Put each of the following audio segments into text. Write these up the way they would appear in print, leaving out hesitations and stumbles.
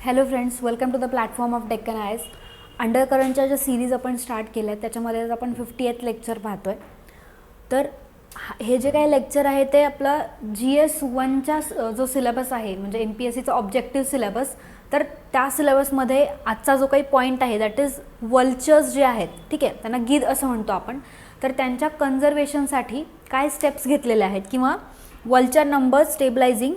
Hello friends, welcome to the platform of Deccan eyes. अंडरकरंटच्या ज्या series आपण स्टार्ट केल्या आहेत त्याच्यामध्ये आपण 50th लेक्चर पाहतो आहे. तर हे जे काही लेक्चर आहे ते आपला GS1चा जो सिलेबस आहे म्हणजे MPSCचा ऑब्जेक्टिव्ह सिलेबस, तर त्या सिलेबसमध्ये आजचा जो काही पॉईंट आहे दॅट इज वल्चर्स जे आहेत, ठीक आहे, त्यांना गिध असं म्हणतो आपण. तर त्यांच्या कन्झर्वेशनसाठी काय स्टेप्स घेतलेले आहेत किंवा vulture numbers stabilising,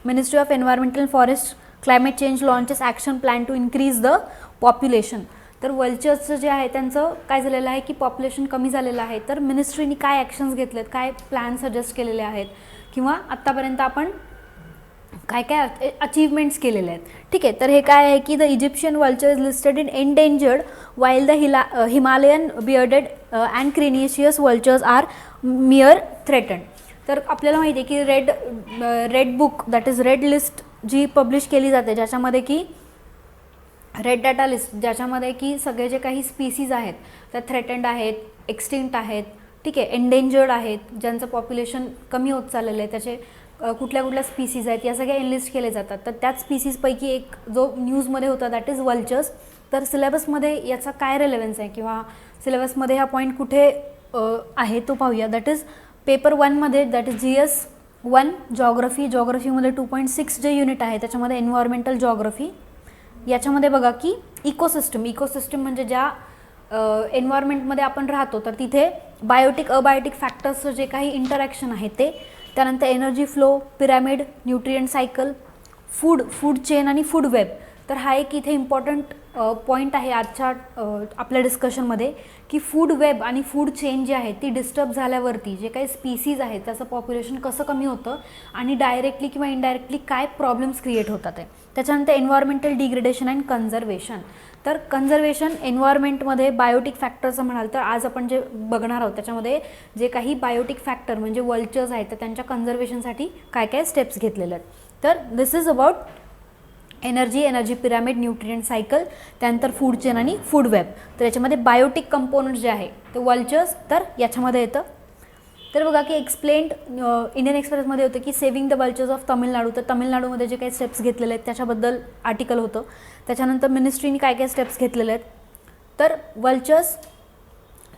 ministry of environmental forest climate change launches action plan to increase the population. तर वल्चर्सचं जे आहे त्यांचं काय झालेलं आहे की पॉप्युलेशन कमी झालेलं आहे. तर मिनिस्ट्रीनी काय ॲक्शन्स घेतलेत, काय प्लॅन सजेस्ट केलेले आहेत किंवा आत्तापर्यंत आपण काय काय अचीवमेंट्स केलेले आहेत, ठीक आहे. तर हे काय आहे की the Egyptian vulture is listed in endangered while the Himalayan bearded and क्रेनिशियस वल्चर्स आर मिअर थ्रेटन्ड. तर आपल्याला माहिती आहे की red book that is red list जी पब्लिश केली जाते, ज्याच्यामध्ये की रेड डाटा लिस्ट, ज्याच्यामध्ये की सगळे जे काही स्पीसीज आहेत त्या थ्रेटन्ड आहेत, एक्सटिंक्ट आहेत, ठीक आहे, एंडेंजर्ड आहेत, ज्यांचं पॉप्युलेशन कमी होत चाललेलं आहे, त्याचे कुठल्या कुठल्या स्पीसीज आहेत या सगळ्या एनलिस्ट केले जातात. तर त्याच स्पीसीजपैकी एक जो न्यूजमध्ये होता दॅट इज वल्चर्स. तर सिलेबसमध्ये याचा काय रेलेवन्स आहे किंवा सिलेबसमध्ये हा पॉईंट कुठे आहे तो पाहूया. दॅट इज पेपर 1मध्ये दॅट इज GS1 जॉग्रफीमध्ये 2.6 जे युनिट आहे त्याच्यामध्ये एन्व्हायरमेंटल जॉग्रफी. याच्यामध्ये बघा की इकोसिस्टम म्हणजे ज्या एन्व्हायरमेंटमध्ये आपण राहतो तर तिथे बायोटिक अबायोटिक फॅक्टर्सचं जे काही इंटरॅक्शन आहे ते, त्यानंतर energy flow, pyramid, nutrient cycle, food chain आणि फूड वेब. तर हा एक इथे इम्पॉर्टंट पॉईंट आहे आजच्या आपल्या डिस्कशनमध्ये की फूड वेब आणि फूड चेन जी आहे ती डिस्टर्ब झाल्यावरती जे काही स्पीसीज आहेत त्याचं पॉप्युलेशन कसं कमी होतं आणि डायरेक्टली किंवा इनडायरेक्टली काय प्रॉब्लेम्स क्रिएट होतात आहे. त्याच्यानंतर एन्व्हायरमेंटल डिग्रेडेशन अँड कन्झर्वेशन. तर कन्झर्वेशन एन्व्हायरमेंटमध्ये बायोटिक फॅक्टरचं म्हणाल तर आज आपण जे बघणार आहोत त्याच्यामध्ये जे काही बायोटिक फॅक्टर म्हणजे वल्चर्स आहेत तर त्यांच्या कन्झर्वेशनसाठी काय काय स्टेप्स घेतलेले आहेत. तर this is about energy pyramid, nutrient cycle, त्यानंतर फूड चेन आणि फूड वेब. तर याच्यामध्ये बायोटिक कंपोनंट जे आहे ते वल्चर्स तर याच्यामध्ये येतं. तर बघा की एक्सप्लेन्ड इंडियन एक्सप्रेसमध्ये होतं की saving the vultures of Tamil Nadu. तर तमिळनाडूमध्ये जे काही स्टेप्स घेतलेले आहेत त्याच्याबद्दल आर्टिकल होतं. त्याच्यानंतर मिनिस्ट्रीने काय काय स्टेप्स घेतलेले आहेत. तर वल्चर्स,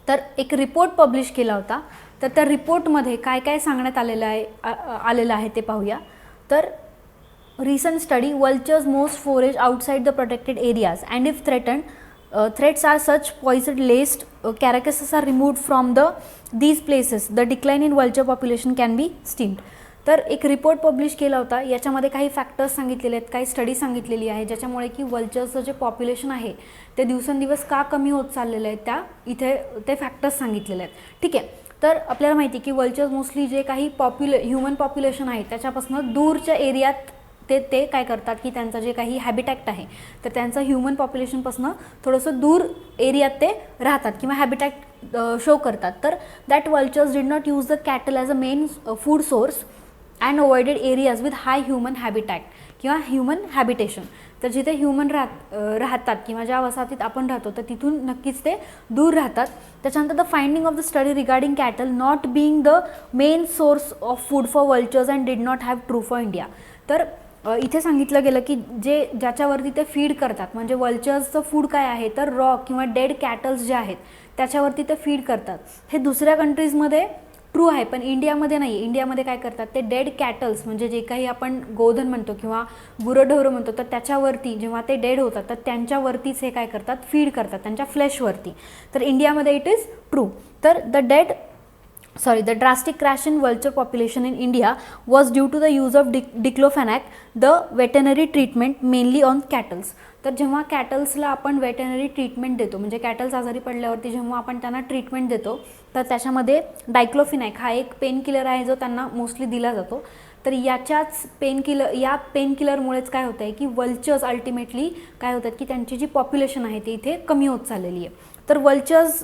तर एक रिपोर्ट पब्लिश केला होता. तर त्या रिपोर्टमध्ये काय काय सांगण्यात आलेलं आहे ते पाहूया. तर recent study, vultures most forage outside the protected areas and if threats are such poison laced carcasses are removed from these places, the decline in vulture population can be stemmed. तर एक रिपोर्ट पब्लिश केला होता. याच्यामध्ये काही factors सांगितलेले आहेत, काही study सांगितलेली आहे ज्याच्यामुळे की वल्चर्सचं जे पॉप्युलेशन आहे ते दिवसेंदिवस का कमी होत चाललेलं आहे त्या इथे ते फॅक्टर्स सांगितलेले आहेत, ठीक आहे. तर आपल्याला माहिती की वल्चर्स मोस्टली जे काही ह्युमन पॉप्युलेशन आहे त्याच्यापासून दूरच्या एरियात ते काय करतात की त्यांचं जे काही हॅबिटॅक्ट आहे तर त्यांचं ह्युमन पॉप्युलेशनपासून थोडंसं दूर एरियात ते राहतात किंवा हॅबिटॅक्ट शो करतात. तर that vultures did not use the cattle as a main food source and avoided areas with high human habitat किंवा ह्युमन हॅबिटेशन. तर जिथे ह्युमन राहतात किंवा ज्या वसाहतीत आपण राहतो तर तिथून नक्कीच ते दूर राहतात. त्याच्यानंतर the finding of the study regarding cattle not being the main source of food for vultures and did not have true for India. तर इथे सांगितलं गेलं की ज्याच्यावरती ते फीड करतात म्हणजे वल्चर्सचं फूड काय आहे तर रॉ किंवा डेड कॅटल्स जे आहेत त्याच्यावरती ते फीड करतात. हे दुसऱ्या कंट्रीजमध्ये ट्रू आहे पण इंडियामध्ये नाही. इंडियामध्ये काय करतात ते डेड कॅटल्स म्हणजे जे काही आपण गोधन म्हणतो किंवा गुरंढोरं म्हणतो तर त्याच्यावरती जेव्हा ते डेड होतात तर त्यांच्यावरतीच हे काय करतात फीड करतात त्यांच्या फ्लेशवरती. तर इंडियामध्ये इट इज ट्रू. तर the drastic crash in vulture population in India was due to the use of diclofenac, the veterinary treatment mainly on cattle. तर जेव्हा कॅटल्सला आपण वेटनरी ट्रीटमेंट देतो म्हणजे कॅटल्स आजारी पडल्यावरती जेव्हा आपण त्यांना ट्रीटमेंट देतो तर त्याच्यामध्ये डायक्लोफिनॅक हा एक पेन किलर आहे जो त्यांना मोस्टली दिला जातो. तर या पेन किलरमुळेच काय होतं आहे की वल्चर्स अल्टिमेटली काय होतात की त्यांची जी पॉप्युलेशन आहे ती इथे कमी होत चाललेली आहे. तर वल्चर्स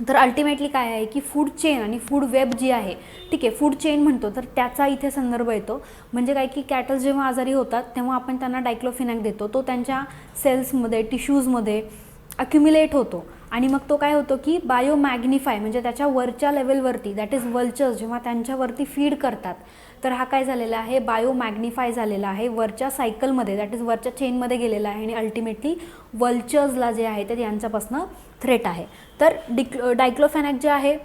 तर अल्टिमेटली काय आहे की फूड चेन आणि फूड वेब जी आहे, ठीक आहे, फूड चेन म्हणतो तर त्याचा इथे संदर्भ येतो. म्हणजे काय की कॅटल्स जेव्हा आजारी होतात तेव्हा आपण त्यांना डायक्लोफिनॅक देतो, तो त्यांच्या सेल्समध्ये टिश्यूजमध्ये अक्युम्युलेट होतो आणि मग तो काय होतो की बायो मॅग्निफाय म्हणजे त्याच्या वरच्या लेवलवरती दॅट इज वल्चर्स जेव्हा त्यांच्यावरती फीड करतात तर हा काय झालेला आहे, बायो मॅग्निफाय झालेला आहे वरच्या सायकलमध्ये, दॅट इज वरच्या चेनमध्ये गेलेला आहे आणि अल्टिमेटली वल्चर्सला जे आहे ते यांच्यापासून थ्रेट आहे. तर डायक्लोफेनॅक जे आहे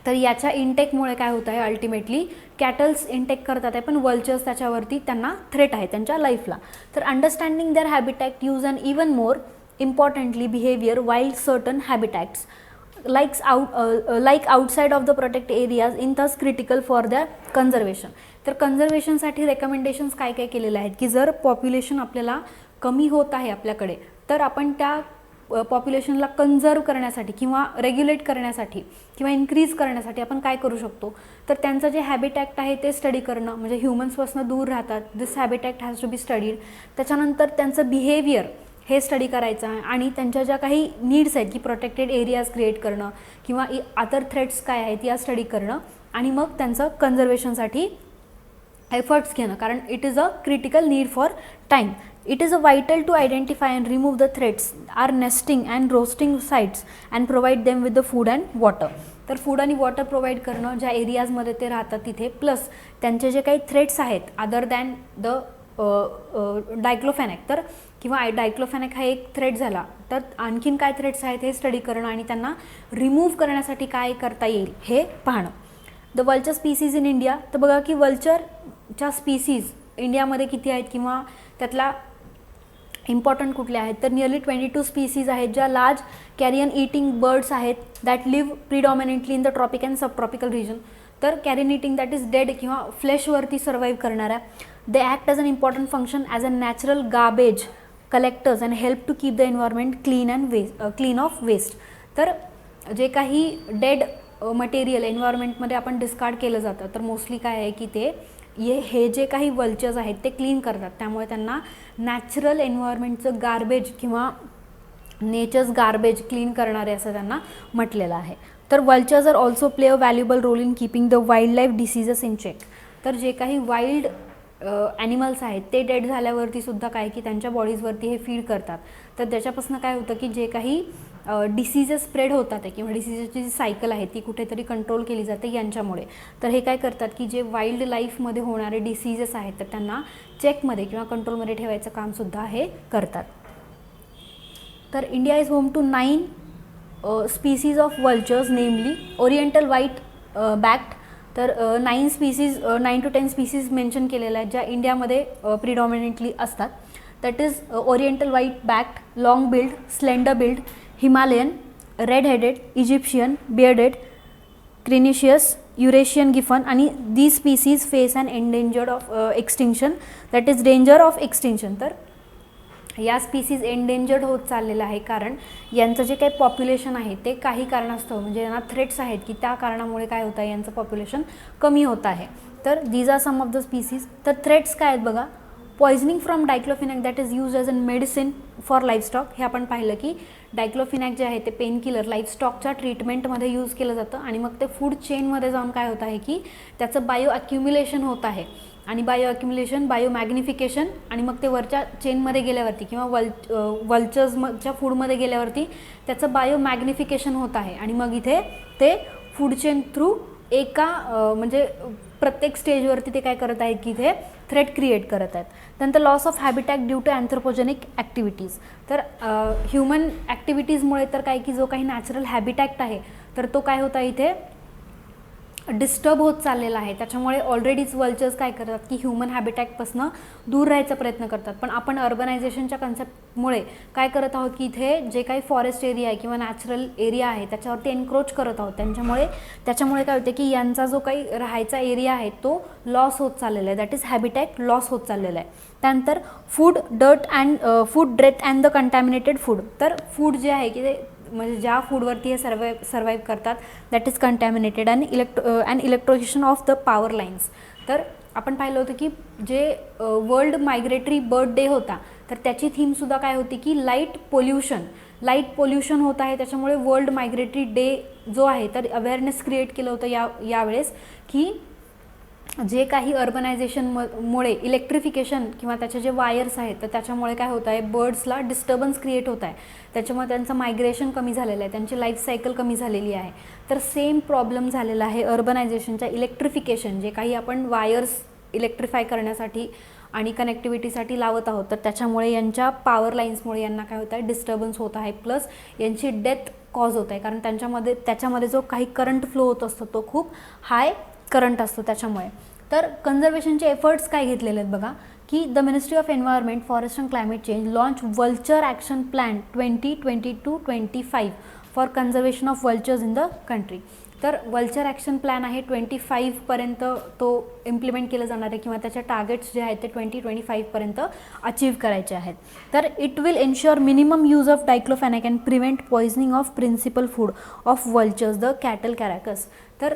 तर याच्या इंटेकमुळे काय होत आहे, अल्टिमेटली कॅटल्स इंटेक करतात आहे पण वल्चर्स त्याच्यावरती त्यांना थ्रेट आहे त्यांच्या लाईफला. तर understanding their habitat use and even more importantly behaviour wild certain habitats like outside of the protected areas in thus critical for their conservation. तर कन्झर्वेशनसाठी रेकमेंडेशन्स काय काय केलेले आहेत की जर पॉप्युलेशन आपल्याला कमी होत आहे आपल्याकडे तर आपण त्या पॉप्युलेशनला कन्झर्व करण्यासाठी किंवा रेग्युलेट करण्यासाठी किंवा इन्क्रीज करण्यासाठी आपण काय करू शकतो, तर त्यांचं जे हॅबिटॅक्ट आहे ते स्टडी करणं, म्हणजे ह्युमन्सपासून दूर राहतात, this habitat has to be studied. त्याच्यानंतर त्यांचं बिहेवियर हे स्टडी करायचं आहे आणि त्यांच्या ज्या काही नीड्स आहेत की प्रोटेक्टेड एरियाज क्रिएट करणं किंवा अदर थ्रेट्स काय आहेत या स्टडी करणं आणि मग त्यांचं कन्झर्वेशनसाठी एफर्ट्स घेणं, कारण it is a critical need for time. It is a vital to identify and remove the threats are nesting and roosting sites and provide them with the food and water. तर food आणि water provide करणं ज्या एरियाजमध्ये ते राहतात तिथे, plus त्यांचे जे काही थ्रेट्स आहेत अदर दॅन द डायक्लोफेनॅक, तर किंवा डायक्लोफेनॅक हा एक थ्रेट झाला तर आणखीन काय थ्रेट्स आहेत हे स्टडी करणं आणि त्यांना रिमूव्ह करण्यासाठी काय करता येईल हे पाहणं. The vulture species in India, तर बघा की वल्चरच्या स्पीसीज इंडियामध्ये किती आहेत किंवा त्यातला इम्पॉर्टंट कुठल्या आहेत, तर नियरली 22 स्पीसीज आहेत ज्या लार्ज कॅरियन इटिंग बर्ड्स आहेत that live predominantly in the tropic and sub tropical region. तर carrion eating that is dead किंवा फ्लेशवरती सर्वाईव्ह करणाऱ्या. They act as an important function as a natural garbage collectors and help to keep the environment clean of waste. तर जे काही dead material एन्व्हायरमेंटमध्ये आपण discard केलं जातं तर मोस्टली काय आहे की ते हे जे काही वल्चर्स आहेत ते क्लीन करतात, त्यामुळे त्यांना नॅचरल एन्व्हायरमेंटचं गार्बेज किंवा नेचर्स गार्बेज क्लीन करणारे असं त्यांना म्हटलेलं आहे. तर vultures are also play a valuable role in keeping the wild life diseases in check. तर जे काही वाईल्ड ॲनिमल्स आहेत ते डेड झाल्यावरती सुद्धा काय की त्यांच्या बॉडीजवरती हे फीड करतात, तर त्याच्यापासून काय होतं की जे काही डिसीजेस स्प्रेड होतात आहे किंवा डिसीजेसची जी सायकल आहे ती कुठेतरी कंट्रोल केली जाते यांच्यामुळे. तर हे काय करतात की जे वाईल्ड लाईफमध्ये होणारे डिसीजेस आहेत तर त्यांना चेकमध्ये किंवा कंट्रोलमध्ये ठेवायचं कामसुद्धा हे करतात. तर India is home to 9 species of vultures namely oriental white backed. तर 9 to 10 स्पीसीज मेन्शन केलेल्या आहेत ज्या इंडियामध्ये प्रिडॉमिनेंटली असतात. That is oriental white backed, long billed, slender billed, Himalayan, red headed, Egyptian, bearded, क्रिनिशियस, युरेशियन गिफन. आणि these species face and endangered of extinction, that is danger of extinction. तर या स्पीसीज एंडेंजर्ड होत चाललेलं आहे कारण यांचं जे काही पॉप्युलेशन आहे ते काही कारणास्तव म्हणजे यांना थ्रेट्स आहेत की त्या कारणामुळे काय होतं आहे यांचं पॉप्युलेशन कमी होत आहे. तर these are some of the species. तर थ्रेट्स काय आहेत बघा, poisoning from diclofenac that is use as a medicine for livestock. हे आपण पाहिलं की डायक्लोफिनॅक जे आहे ते पेन किलर लाईफस्टॉकच्या ट्रीटमेंटमध्ये यूज केलं जातं आणि मग ते फूड चेनमध्ये जाऊन काय होत आहे की त्याचं बायो अक्युम्युलेशन होत आहे आणि बायो अक्युम्युलेशन, बायो मॅग्निफिकेशन आणि मग ते वरच्या चेनमध्ये गेल्यावरती किंवा वल्चर्सच्या फूडमध्ये गेल्यावरती त्याचं बायो मॅग्निफिकेशन होत आहे आणि मग इथे ते फूड चेन थ्रू एका म्हणजे प्रत्येक स्टेजवरती ते काय करत आहेत की इथे थ्रेट क्रिएट करत आहेत. नंतर loss of habitat due to anthropogenic activities. तर ह्युमन ॲक्टिव्हिटीजमुळे तर काय की जो काही नॅचरल हॅबिटॅक्ट आहे तर तो काय होता इथे डिस्टर्ब होत चाललेला आहे. त्याच्यामुळे ऑलरेडीच वल्चर्स काय करतात की ह्युमन हॅबिटॅटपासून दूर राहायचा प्रयत्न करतात. पण आपण अर्बनायझेशनच्या कन्सेप्टमुळे काय करत आहोत की इथे जे काही फॉरेस्ट एरिया आहे किंवा नॅचरल एरिया आहे त्याच्यावरती एन्क्रोच करत आहोत. त्याच्यामुळे काय होते की यांचा जो काही राहायचा एरिया आहे तो लॉस होत चाललेला आहे, दॅट इज हॅबिटॅट लॉस होत चाललेला आहे. त्यानंतर food death and the contaminated food. तर फूड जे आहे की ते म्हणजे ज्या फूडवरती हे सर्वाईव्ह करतात that is contaminated and electrocution of the power lines. तर आपण पाहिलं होतं की जे वर्ल्ड मायग्रेटरी बर्ड डे होता तर त्याची थीमसुद्धा काय होती की लाईट पोल्युशन होत आहे. त्याच्यामुळे वर्ल्ड मायग्रेटरी डे जो आहे तर अवेअरनेस क्रिएट केलं होतं यावेळेस की जे काही मुळे इलेक्ट्रिफिकेशन किंवा त्याचे जे वायर्स आहेत तर त्याच्यामुळे काय होत आहे, बर्ड्सला डिस्टर्बन्स क्रिएट होत आहे, त्याच्यामुळे त्यांचं मायग्रेशन कमी झालेलं आहे, त्यांची लाईफ सायकल कमी झालेली आहे. तर सेम प्रॉब्लेम झालेला आहे अर्बनायझेशनच्या इलेक्ट्रिफिकेशन, जे काही आपण वायर्स इलेक्ट्रिफाय करण्यासाठी आणि कनेक्टिव्हिटीसाठी लावत आहोत तर त्याच्यामुळे यांच्या पॉवर लाईन्समुळे यांना काय होत आहे, डिस्टर्बन्स होत आहे, प्लस यांची डेथ कॉज होत आहे, कारण त्याच्यामध्ये जो काही करंट फ्लो होत असतो तो खूप हाय करंट असतो त्याच्यामुळे. तर कन्झर्वेशनचे एफर्ट्स काय घेतलेले आहेत बघा, की the ministry of environment, forest and climate change launch vulture action plan 2022-25 for conservation of vultures in the country. तर वल्चर ॲक्शन प्लॅन आहे 25पर्यंत तो इम्प्लिमेंट केलं जाणार आहे किंवा त्याचे टार्गेट्स जे आहेत ते 2025पर्यंत अचीव करायचे आहेत. तर it will ensure minimum use of diclofenac and prevent poisoning of principal food of vultures the cattle carcasses. तर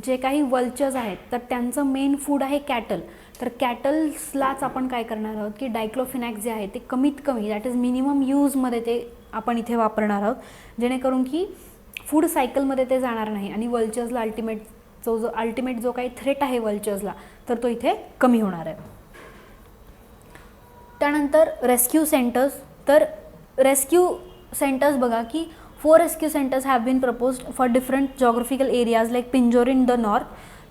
जे काही वल्चर्स आहेत तर त्यांचं मेन फूड आहे कॅटल. तर कॅटल्सलाच आपण काय करणार आहोत की डायक्लोफेनाक जे आहे ते कमीत कमी दॅट इज मिनिमम यूजमध्ये ते आपण इथे वापरणार आहोत, जेणेकरून की फूड सायकलमध्ये ते जाणार नाही आणि वल्चर्सला अल्टिमेट जो काही थ्रेट आहे वल्चर्सला तर तो इथे कमी होणार आहे. त्यानंतर रेस्क्यू सेंटर्स. तर रेस्क्यू सेंटर्स बघा की 4 rescue centres have been proposed for different geographical areas like Pinjore in the north.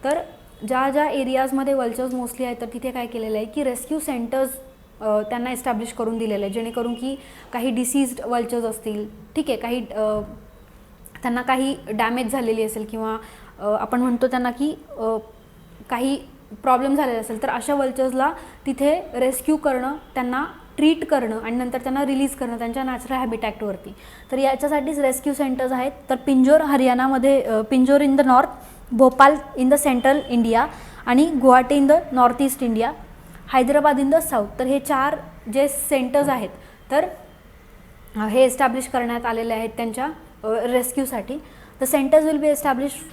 तर ज्या एरियाजमध्ये वल्चर्स मोस्टली आहेत तर तिथे काय केलेलं आहे की रेस्क्यू सेंटर्स त्यांना एस्टॅब्लिश करून दिलेलं आहे, जेणेकरून की काही डिसीज्ड वल्चर्स असतील, ठीक आहे, काही त्यांना काही डॅमेज झालेली असेल किंवा आपण म्हणतो त्यांना की काही प्रॉब्लेम झालेला असेल तर अशा वल्चर्सला तिथे रेस्क्यू करणं, त्यांना ट्रीट करणं आणि नंतर त्यांना रिलीज करणं त्यांच्या नॅचरल हॅबिटॅक्टवरती. तर याच्यासाठीच रेस्क्यू सेंटर्स आहेत. तर पिंजोर हरियाणामध्ये, Pinjore in the north, Bhopal in the central India आणि Guwahati in the north east India, Hyderabad in the south. तर हे 4 जे सेंटर्स आहेत तर हे एस्टॅब्लिश करण्यात आलेले आहेत त्यांच्या रेस्क्यूसाठी. The centres will be establish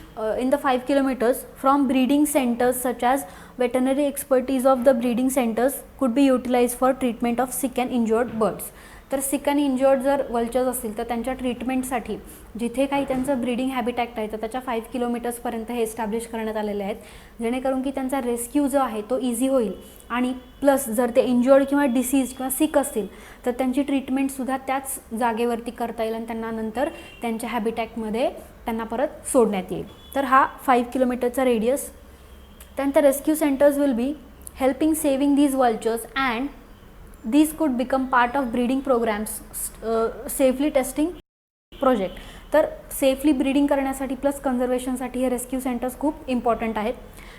in the 5 kilometers from breeding centers such as veterinary expertise of the breeding centers could be utilized for treatment of sick and injured birds. तर सिक and injured जर vultures असतील तर त्यांच्या ट्रीटमेंटसाठी जिथे काही त्यांचं breeding habitat आहे तर त्याच्या 5 किलोमीटर्सपर्यंत हे एस्टॅब्लिश करण्यात आलेले आहेत, जेणेकरून की त्यांचा रेस्क्यू जो आहे तो इझी होईल आणि प्लस जर ते इंज्युअर्ड किंवा डिसीज किंवा सिक असतील तर त्यांची ट्रीटमेंटसुद्धा त्याच जागेवरती करता येईल आणि त्यांना नंतर त्यांच्या हॅबिटॅक्टमध्ये त्यांना परत सोडण्यात येईल. तर हा 5 किलोमीटरचा रेडियस. त्यानंतर rescue centres will be helping saving these vultures and these could become part of breeding programs, safely testing project. तर सेफली ब्रीडिंग करण्यासाठी प्लस कन्झर्वेशनसाठी हे रेस्क्यू सेंटर्स खूप इम्पॉर्टंट आहेत.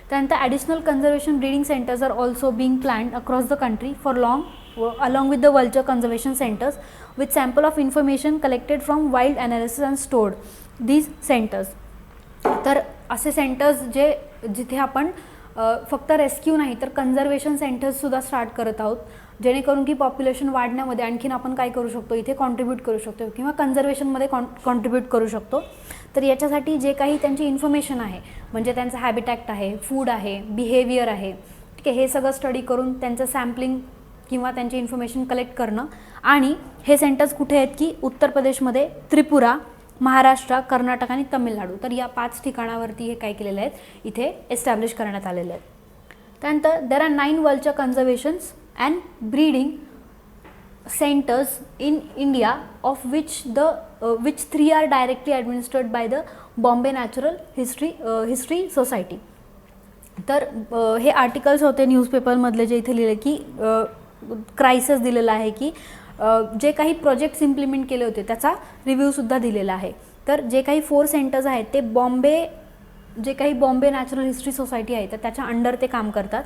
त्यानंतर additional conservation breeding centres are also being planned across the country for along with the vulture conservation centers with sample of information collected from wild analysis and stored these centers. तर असे centres जिथे आपण फक्त rescue नाही तर conservation सेंटर्ससुद्धा start करत आहोत, जेणेकरून की पॉप्युलेशन वाढण्यामध्ये आणखीन आपण काय करू शकतो, इथे कॉन्ट्रीब्यूट करू शकतो किंवा कन्झर्वेशनमध्ये कॉन्ट्रीब्यूट करू शकतो. तर याच्यासाठी जे काही त्यांची इन्फॉर्मेशन आहे म्हणजे त्यांचं हॅबिटॅक्ट आहे, फूड आहे, बिहेवियर आहे, ठीक आहे, हे सगळं स्टडी करून त्यांचं सॅम्पलिंग किंवा त्यांची इन्फॉर्मेशन कलेक्ट करणं. आणि हे सेंटर्स कुठे आहेत की उत्तर प्रदेशमध्ये, त्रिपुरा, महाराष्ट्र, कर्नाटक आणि तमिळनाडू. तर या 5 ठिकाणावरती हे काय केलेले आहेत, इथे एस्टॅब्लिश करण्यात आलेले आहेत. त्यानंतर there are 9 vulture conservations and breeding centres in India of which 3 are directly administered by the Bombay natural history society. तर हे आर्टिकल्स होते न्यूजपेपरमधले जे इथे लिहिले की क्रायसिस दिलेला आहे की जे काही प्रोजेक्ट्स इम्प्लिमेंट केले होते त्याचा रिव्ह्यूसुद्धा दिलेला आहे. तर जे काही 4 सेंटर्स आहेत ते बॉम्बे नॅचरल हिस्ट्री सोसायटी आहे तर त्याच्या अंडर ते काम करतात.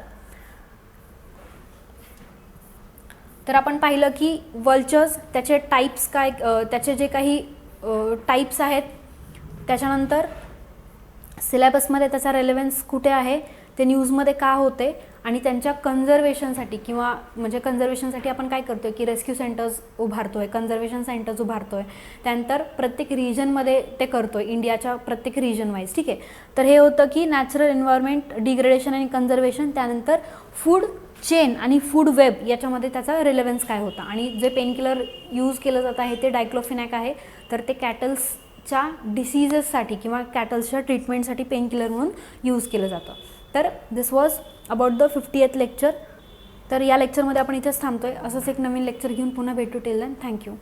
तर आपण पाहिलं की वल्चर्स, त्याचे टाईप्स काय, त्याचे जे काही टाईप्स आहेत, त्याच्यानंतर सिलेबसमध्ये त्याचा रेलेव्हन्स कुठे आहे, ते न्यूजमध्ये का होते आणि त्यांच्या कन्झर्वेशनसाठी किंवा म्हणजे कन्झर्वेशनसाठी आपण काय करतो आहे की रेस्क्यू सेंटर्स उभारतो आहे, कन्झर्वेशन सेंटर्स उभारतो आहे, त्यानंतर प्रत्येक रिजनमध्ये ते करतो आहे, इंडियाच्या प्रत्येक रिजन वाईज, ठीक आहे. तर हे होतं की नॅचरल एन्व्हायरमेंट, डिग्रेडेशन आणि कन्झर्वेशन, त्यानंतर फूड चेन आणि फूड वेब याच्यामध्ये त्याचा रिलेव्हन्स काय होता. आणि जे पेनकिलर यूज केलं जात आहे ते डायक्लोफेनाक आहे. तर ते कॅटल्सच्या डिसीजेससाठी किंवा कॅटल्सच्या ट्रीटमेंटसाठी पेनकिलर म्हणून यूज केलं जातं. तर this was about the 50th lecture. तर या लेक्चरमध्ये आपण इथेच थांबतो आहे. असंच एक नवीन लेक्चर घेऊन पुन्हा भेटू. Till then thank you.